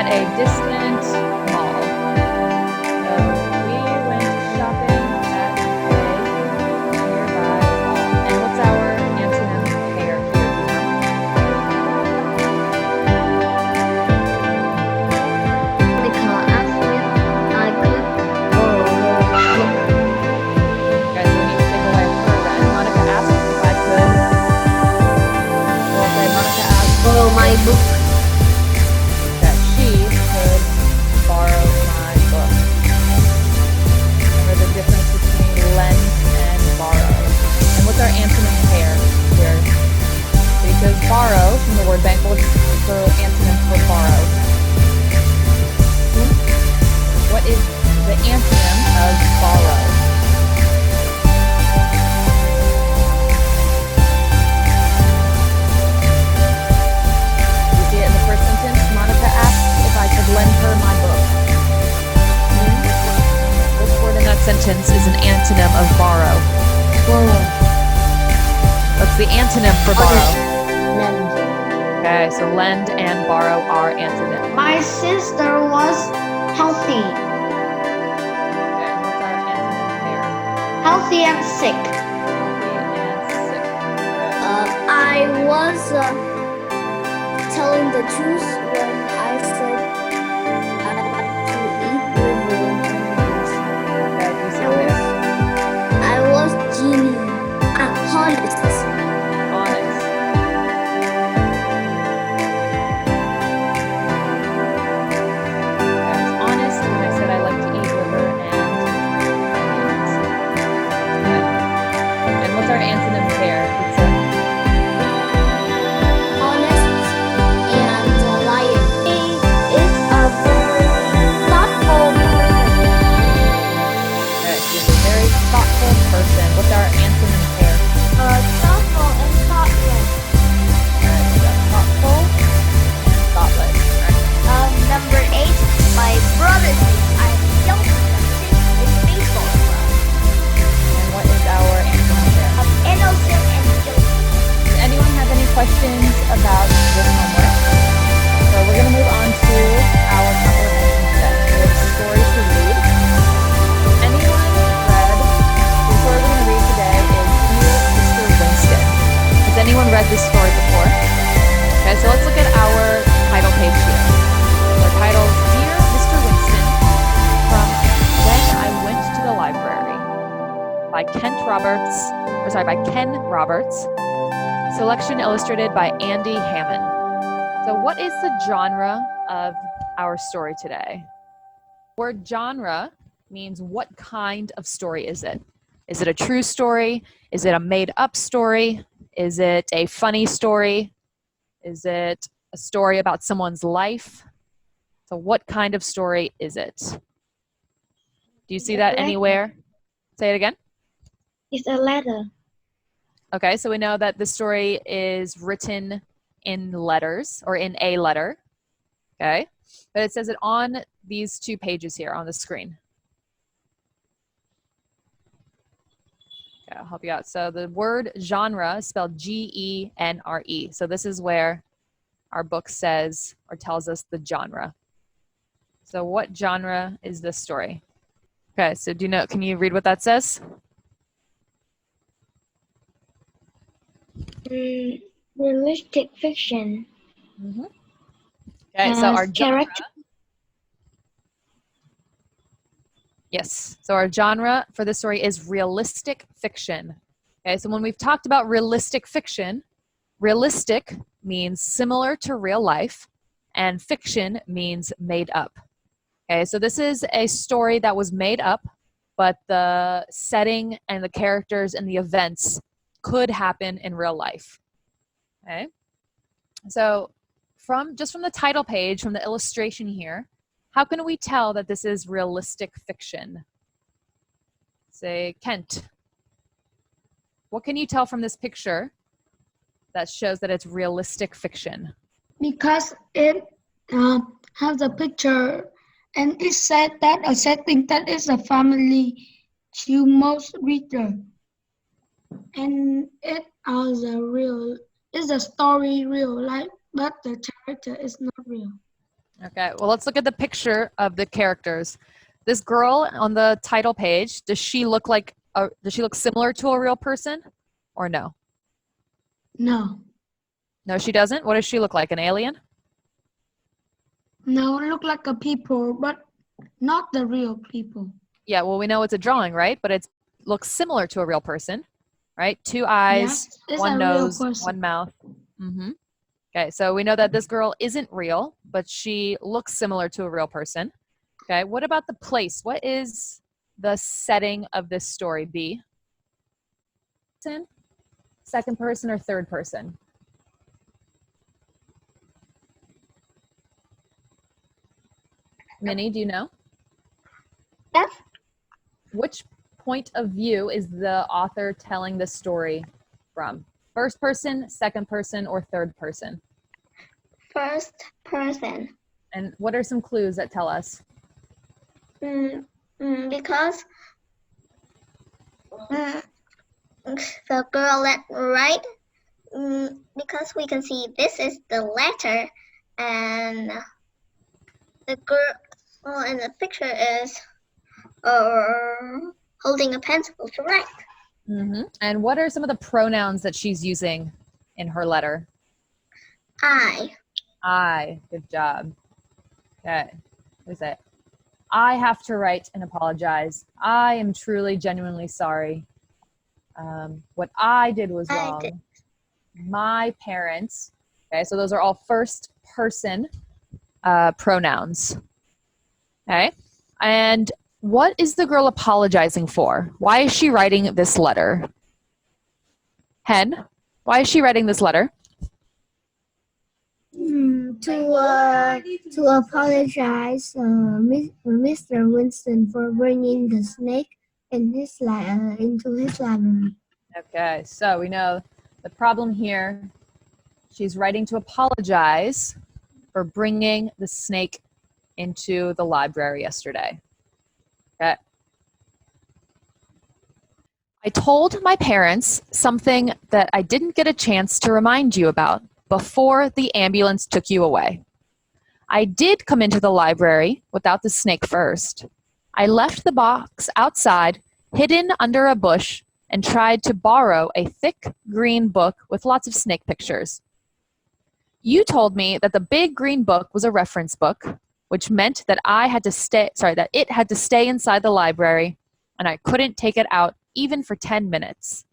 at a distant mall. So we went shopping at a nearby mall. And what's our antonym pair here? Because I could look. Okay, so we need to take away her then. Monica asked if I could. Well, say Monica asked Borrow my book. that she could borrow my book. Remember the difference between lend and borrow. And what's our antonym pair here? Because borrow from the word bank, what's the antonym for borrow? What is the antonym of borrow? You see it in the first sentence. Monica asked if I could lend her my book. Which word in that sentence is an antonym of borrow? Borrow. What's the antonym for borrow? Lend. Okay, so lend and borrow are antonyms. My sister was healthy. Okay, what's our antonym pair? Healthy and sick. Healthy and sick. Okay. I was telling the truth when I said I like to eat liver and onions. Okay, do you see this? I was genuine. Honest. Honest. I was honest when I said I like to eat liver and onions. Okay. And what's our antonym pair? It's Honest and lying. He is a very thoughtful person. okay, she's a very thoughtful person. What's our antonym pair? Thoughtful and thoughtless. Alright, we got thoughtful and thoughtless. Alright. Number 8, my brother thinks I'm young and baseball club. And what is our antonym pair? Innocent and guilty. Does anyone have any questions about this homework? So we're going to move on to our comprehension set. We have stories to read. Anyone read? The story we're going to read today is Dear Mr. Winston. Has anyone read this story before? Okay, so let's look at our title page here. Our title is Dear Mr. Winston from When I Went to the Library by by Ken Roberts. Selection illustrated by Andy Hammond. So what is the genre of our story today? The word genre means what kind of story is it? Is it a true story? Is it a made-up story? Is it a funny story? Is it a story about someone's life? So what kind of story is it? Do you see that anywhere? Say it again. It's a letter. Okay, so we know that the story is written in letters or in a letter. Okay, but it says it on these 2 pages here on the screen. Okay, I'll help you out. So the word genre is spelled G-E-N-R-E. So this is where our book says or tells us the genre. So what genre is this story? Okay, so do you know, can you read what that says? Realistic fiction. Okay, so our genre. Character. Yes, so our genre for this story is realistic fiction. Okay, so when we've talked about realistic fiction, realistic means similar to real life, and fiction means made up. Okay, so this is a story that was made up, but the setting and the characters and the events could happen in real life. Okay, so from the title page, from the illustration here, how can we tell that this is realistic fiction? Say, Kent. What can you tell from this picture that shows that it's realistic fiction? Because it has a picture and it said that a setting that is a family to most reader. And it is a story real life, but the character is not real. Okay, well, let's look at the picture of the characters. This girl on the title page, does she look similar to a real person or no? No. No, she doesn't. What does she look like? An alien? No, look like a people, but not the real people. Yeah, well, we know it's a drawing, right? But it looks similar to a real person, right? Two eyes, Yes, it's one a real nose, person. one mouth. Mm-hmm. Okay, so we know that this girl isn't real, but she looks similar to a real person. Okay, what about the place? What is the setting of this story? B? Second person or third person? Minnie, do you know? Yes. Which point of view is the author telling the story from? First person, second person, or third person? First person. And what are some clues that tell us? Because the girl that write, because we can see this is the letter, and the girl in the picture is holding a pencil to write. Mm-hmm. And what are some of the pronouns that she's using in her letter? I. Good job. Okay. What is it? I have to write and apologize. I am truly, genuinely sorry. What I did was wrong. My parents. Okay, so those are all first person pronouns. Okay. And what is the girl apologizing for? Why is she writing this letter? Hen, why is she writing this letter? To apologize, Mr. Winston, for bringing the snake into his library. Okay, so we know the problem here. She's writing to apologize for bringing the snake into the library yesterday. Okay. I told my parents something that I didn't get a chance to remind you about before the ambulance took you away. I did come into the library without the snake first. I left the box outside, hidden under a bush, and tried to borrow a thick green book with lots of snake pictures. You told me that the big green book was a reference book, which meant that it had to stay inside the library, and I couldn't take it out even for 10 minutes.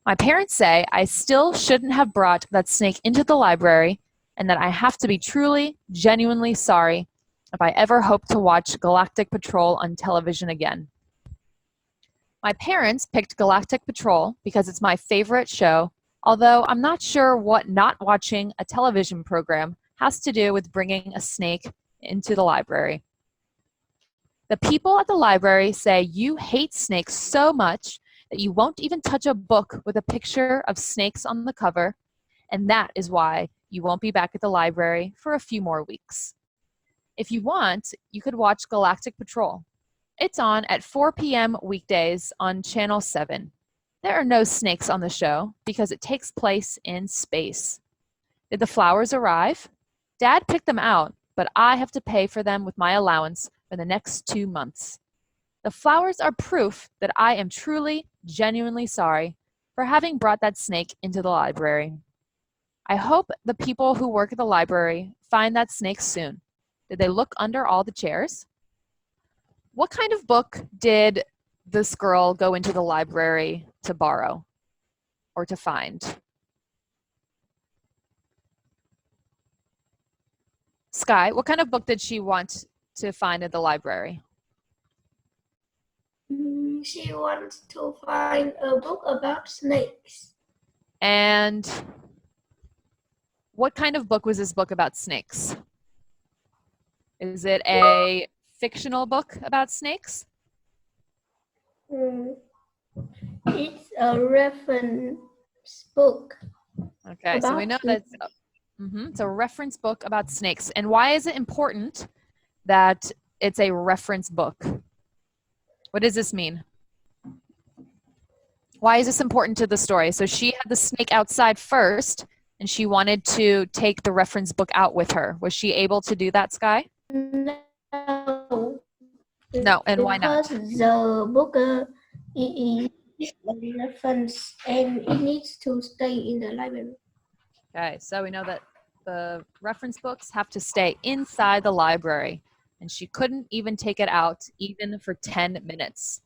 My parents say I still shouldn't have brought that snake into the library, and that I have to be truly, genuinely sorry if I ever hope to watch Galactic Patrol on television again. My parents picked Galactic Patrol because it's my favorite show, although I'm not sure what not watching a television program has to do with bringing a snake into the library. The people at the library say you hate snakes so much that you won't even touch a book with a picture of snakes on the cover, and that is why you won't be back at the library for a few more weeks. If you want, you could watch Galactic Patrol. It's on at 4 p.m. weekdays on Channel 7. There are no snakes on the show because it takes place in space. Did the flowers arrive? Dad picked them out, but I have to pay for them with my allowance for the next 2 months. The flowers are proof that I am truly, genuinely sorry for having brought that snake into the library. I hope the people who work at the library find that snake soon. Did they look under all the chairs? What kind of book did this girl go into the library to borrow or to find? Sky, what kind of book did she want to find at the library? She wants to find a book about snakes. And what kind of book was this book about snakes? Is it a fictional book about snakes? It's a reference book. Okay, so we know that it's a reference book about snakes. And why is it important that it's a reference book? What does this mean? Why is this important to the story? So she had the snake outside first, and she wanted to take the reference book out with her. Was she able to do that, Sky? No. No, and why not? Because the book is a reference and it needs to stay in the library. Okay, so we know that the reference books have to stay inside the library, and she couldn't even take it out even for 10 minutes.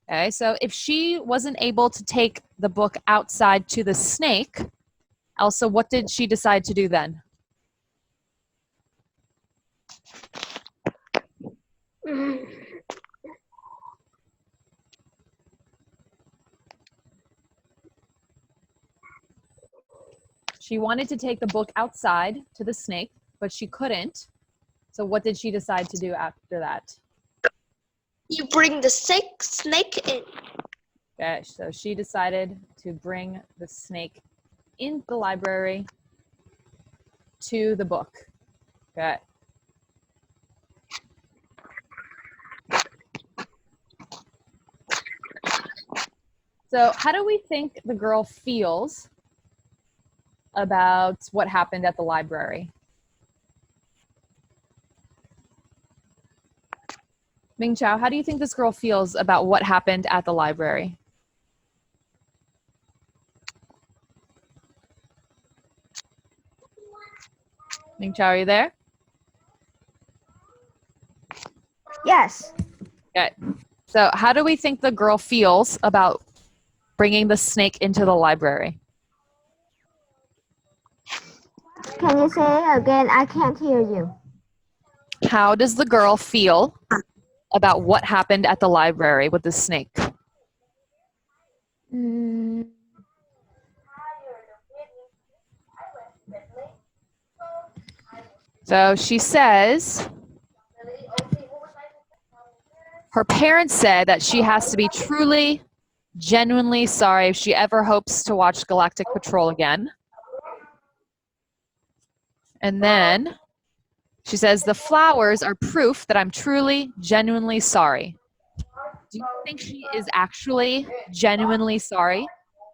Okay, so if she wasn't able to take the book outside to the snake, Elsa, what did she decide to do then? She wanted to take the book outside to the snake, but she couldn't. So what did she decide to do after that? You bring the snake in. Okay, so she decided to bring the snake in the library to the book. Okay. So how do we think the girl feels about what happened at the library? Ming Chao, how do you think this girl feels about what happened at the library? Ming Chao, are you there? Yes. Okay. So how do we think the girl feels about bringing the snake into the library? Can you say it again? I can't hear you. How does the girl feel about what happened at the library with the snake? So she says her parents said that she has to be truly, genuinely sorry if she ever hopes to watch Galactic Patrol again. And then she says, the flowers are proof that I'm truly, genuinely sorry. Do you think she is actually genuinely sorry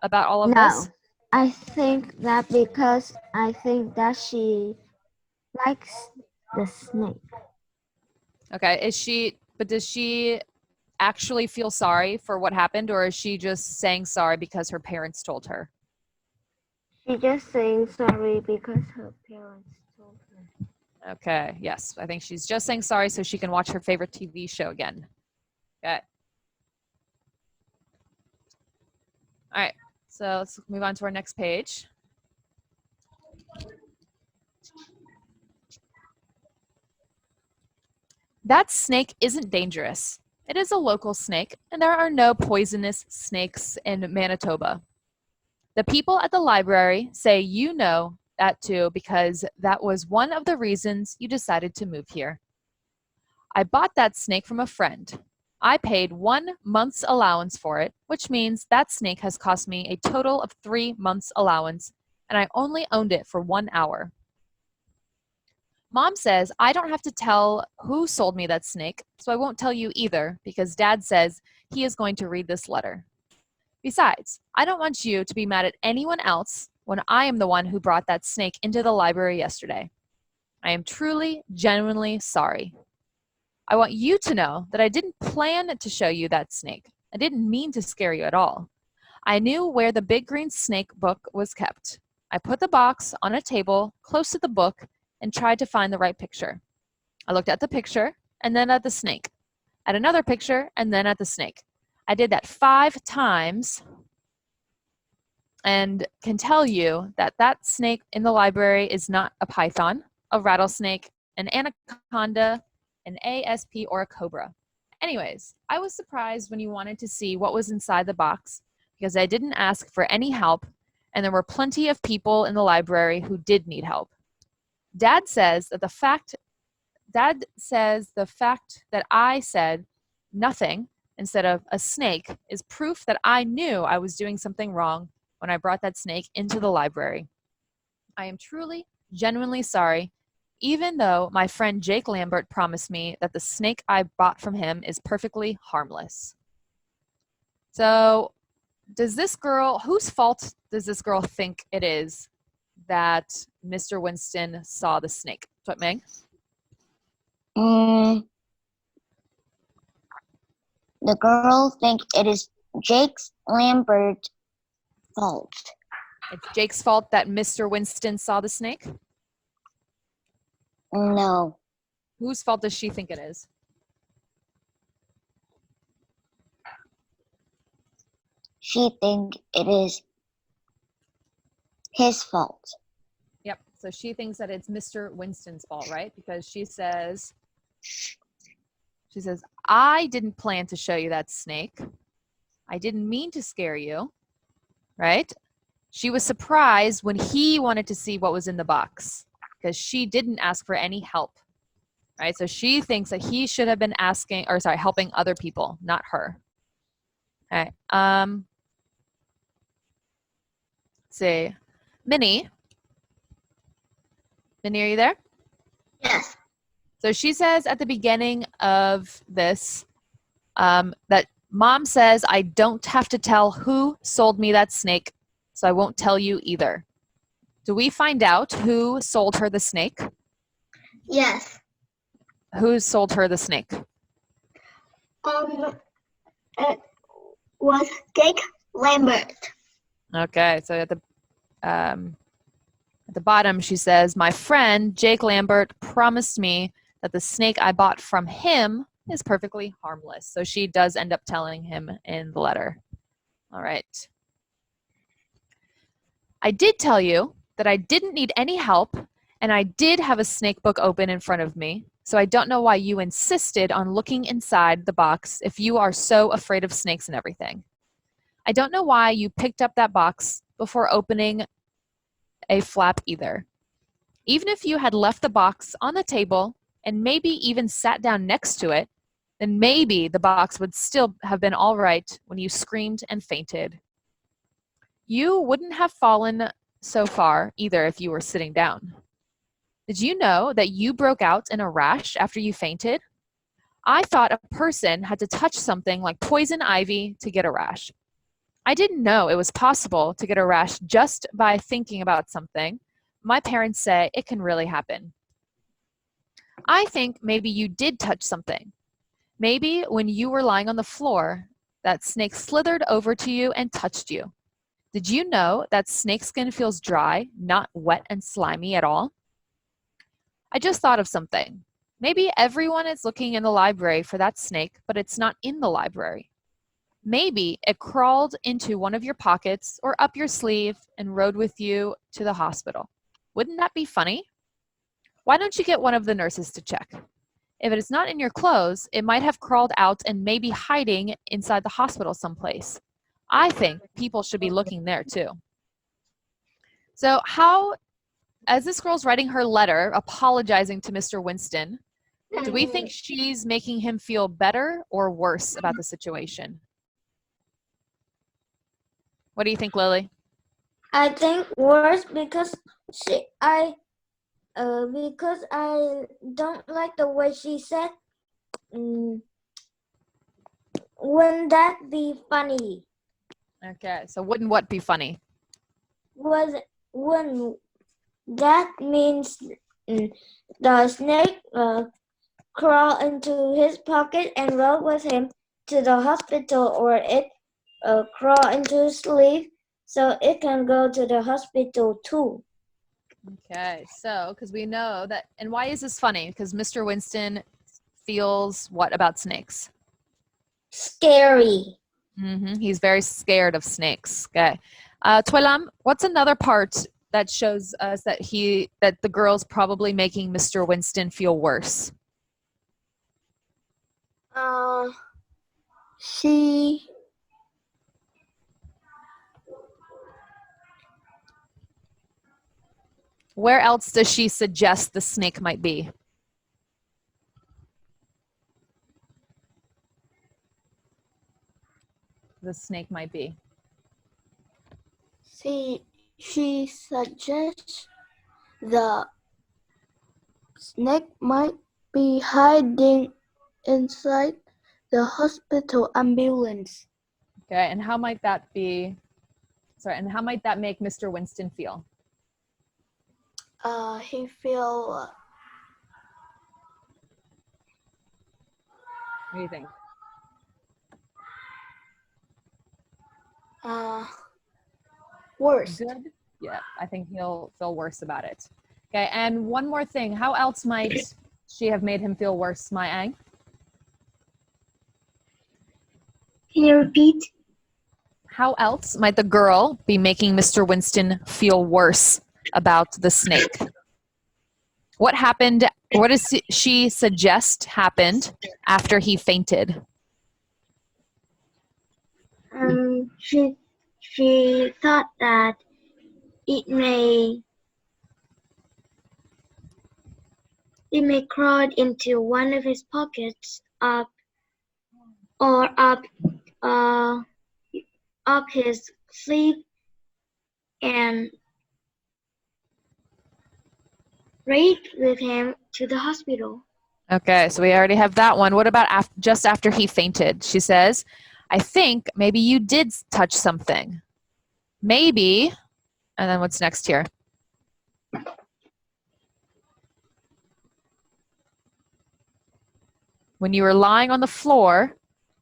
about all of this? I think that because I think that she likes the snake. Okay, does she actually feel sorry for what happened, or is she just saying sorry because her parents told her? She's just saying sorry because her parents told her. Okay, yes, I think she's just saying sorry so she can watch her favorite TV show again. Okay. All right, so let's move on to our next page. That snake isn't dangerous. It is a local snake, and there are no poisonous snakes in Manitoba. The people at the library say you know that too because that was one of the reasons you decided to move here. I bought that snake from a friend. I paid 1 month's allowance for it, which means that snake has cost me a total of 3 months' allowance, and I only owned it for 1 hour. Mom says I don't have to tell who sold me that snake, so I won't tell you either because Dad says he is going to read this letter. Besides, I don't want you to be mad at anyone else when I am the one who brought that snake into the library yesterday. I am truly, genuinely sorry. I want you to know that I didn't plan to show you that snake. I didn't mean to scare you at all. I knew where the big green snake book was kept. I put the box on a table close to the book and tried to find the right picture. I looked at the picture and then at the snake, at another picture and then at the snake. I did that 5 times and can tell you that that snake in the library is not a python, a rattlesnake, an anaconda, an ASP, or a cobra. Anyways, I was surprised when you wanted to see what was inside the box because I didn't ask for any help and there were plenty of people in the library who did need help. Dad says the fact that I said nothing instead of a snake is proof that I knew I was doing something wrong when I brought that snake into the library. I am truly, genuinely sorry, even though my friend Jake Lambert promised me that the snake I bought from him is perfectly harmless. So, whose fault does this girl think it is that Mr. Winston saw the snake? What, Meg? The girl think it is Jake's Lambert's fault. It's Jake's fault that Mr. Winston saw the snake? No. Whose fault does she think it is? She think it is his fault. Yep. So she thinks that it's Mr. Winston's fault, right? Because she says, I didn't plan to show you that snake. I didn't mean to scare you, right? She was surprised when he wanted to see what was in the box because she didn't ask for any help, right? So she thinks that he should have been helping other people, not her. Okay. Let's see. Minnie, are you there? Yes. So she says at the beginning of this that Mom says, I don't have to tell who sold me that snake, so I won't tell you either. Do we find out who sold her the snake? Yes. Who sold her the snake? It was Jake Lambert. Okay, so at the bottom she says, my friend Jake Lambert promised me that the snake I bought from him is perfectly harmless. So she does end up telling him in the letter. All right. I did tell you that I didn't need any help, and I did have a snake book open in front of me, so I don't know why you insisted on looking inside the box if you are so afraid of snakes and everything. I don't know why you picked up that box before opening a flap either. Even if you had left the box on the table and maybe even sat down next to it, then maybe the box would still have been all right when you screamed and fainted. You wouldn't have fallen so far either if you were sitting down. Did you know that you broke out in a rash after you fainted? I thought a person had to touch something like poison ivy to get a rash. I didn't know it was possible to get a rash just by thinking about something. My parents say it can really happen. I think maybe you did touch something. Maybe when you were lying on the floor, that snake slithered over to you and touched you. Did you know that snake skin feels dry, not wet and slimy at all? I just thought of something. Maybe everyone is looking in the library for that snake, but it's not in the library. Maybe it crawled into one of your pockets or up your sleeve and rode with you to the hospital. Wouldn't that be funny? Why don't you get one of the nurses to check? If it is not in your clothes, it might have crawled out and may be hiding inside the hospital someplace. I think people should be looking there too. So as this girl's writing her letter apologizing to Mr. Winston, do we think she's making him feel better or worse about the situation? What do you think, Lily? I think worse because I don't like the way she said. Wouldn't that be funny? Okay, so wouldn't what be funny? Wouldn't that means the snake crawl into his pocket and rode with him to the hospital, or it crawl into his sleeve so it can go to the hospital too. Okay, so because we know that, and why is this funny? Because Mr. Winston feels what about snakes? Scary. He's very scared of snakes. Okay, Twilam, what's another part that shows us that the girl's probably making Mr. Winston feel worse? Where else does she suggest the snake might be? The snake might be. She suggests the snake might be hiding inside the hospital ambulance. Okay, and how might that make Mr. Winston feel? he feel What do you think? worse. Good? Yeah, I think he'll feel worse about it. Okay, and one more thing. How else might she have made him feel worse, my Ang? Can you repeat? How else might the girl be making Mr. Winston feel worse about the snake? What happened? What does she suggest happened after he fainted? She thought that it may crawl into one of his pockets up his sleeve and raid with him to the hospital. Okay, so we already have that one. What about just after he fainted? She says, I think maybe you did touch something. Maybe. And then what's next here? When you were lying on the floor,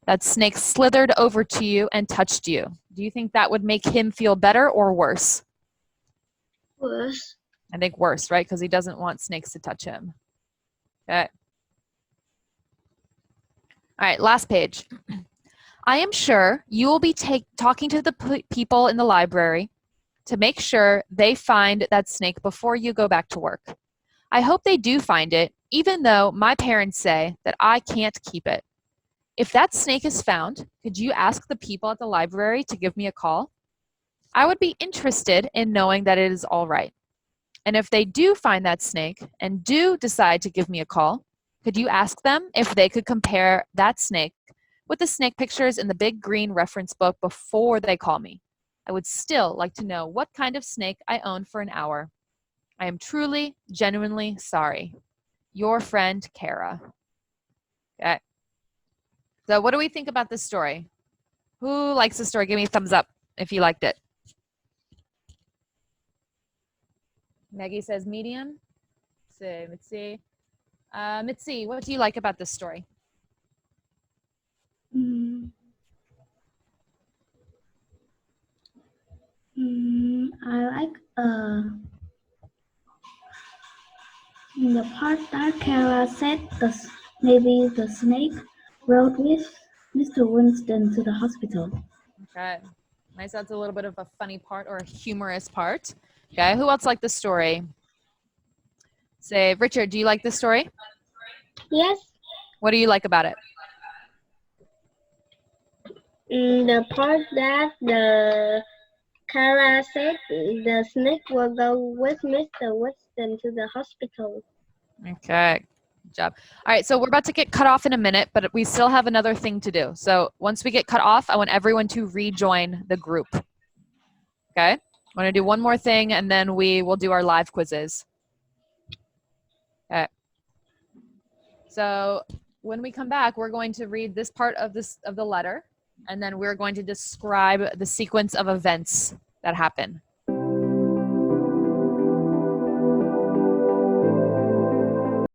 that snake slithered over to you and touched you. Do you think that would make him feel better or worse? Worse. I think worse, right? Because he doesn't want snakes to touch him. Okay. All right, last page. I am sure you will be talking to the people in the library to make sure they find that snake before you go back to work. I hope they do find it, even though my parents say that I can't keep it. If that snake is found, could you ask the people at the library to give me a call? I would be interested in knowing that it is all right. And if they do find that snake and do decide to give me a call, could you ask them if they could compare that snake with the snake pictures in the big green reference book before they call me? I would still like to know what kind of snake I own for an hour. I am truly, genuinely sorry. Your friend, Kara. Okay. So what do we think about this story? Who likes the story? Give me a thumbs up if you liked it. Maggie says medium. So Mitzi. Mitzi, what do you like about this story? I like the part that Kara said maybe the snake rode with Mr. Winston to the hospital. Okay. Nice. That's a little bit of a funny part or a humorous part. Okay. Who else liked the story? Say, Richard, do you like this story? Yes, What do you like about it? the part that the Kara said the snake will go with Mr. Winston to the hospital. Okay. Good job. All right. So we're about to get cut off in a minute, but we still have another thing to do. So once we get cut off, I want everyone to rejoin the group. Okay. I'm going to do one more thing and then we will do our live quizzes. Okay. So when we come back, we're going to read this part of the letter, and then we're going to describe the sequence of events that happen.